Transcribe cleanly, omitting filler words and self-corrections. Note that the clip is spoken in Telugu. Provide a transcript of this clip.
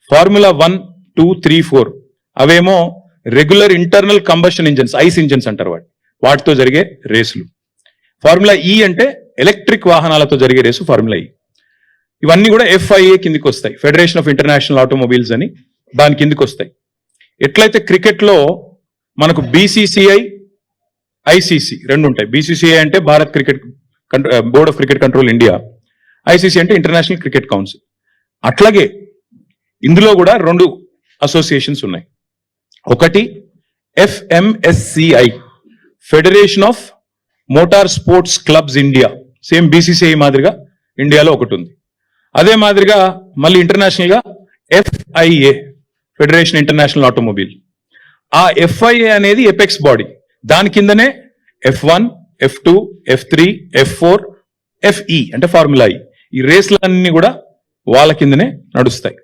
ఫార్ములా 1, 2, 3, 4 అవేమో regular internal combustion engines, ice engines అంటారు వాటితో జరిగే రేసులు. ఫార్ములా ఈ అంటే ఎలక్ట్రిక్ వాహనాలతో జరిగే రేసు ఫార్ములా ఈ. ఇవన్నీ కూడా FIA కిందికి వస్తాయి, ఫెడరేషన్ ఆఫ్ ఇంటర్నేషనల్ ఆటోమొబైల్స్ అని, దాని కిందికి వస్తాయి. ఎట్లయితే క్రికెట్లో మనకు BCCI, ICC రెండు ఉంటాయి. BCCI అంటే Bharat cricket board of cricket control India, ICC అంటే ఇంటర్నేషనల్ క్రికెట్ కౌన్సిల్. అట్లాగే ఇందులో కూడా 2 అసోసియేషన్స్ ఉన్నాయి. ఒకటి FMSCI, federation of motor sports clubs India, same BCCI మాదిరిగా ఇండియాలో ఒకటి ఉంది. అదే మాదిరిగా మళ్ళీ ఇంటర్నేషనల్ గా FIA, ఫెడరేషన్ ఇంటర్నేషనల్ ఆటోమొబైల్. ఆ FIA అనేది ఎపెక్స్ బాడీ, దాని కిందనే F1, F2, F3, F4, FE అంటే ఫార్ములా ఈ. ఈ రేస్లన్నీ కూడా వాళ్ళ కిందనే నడుస్తాయి.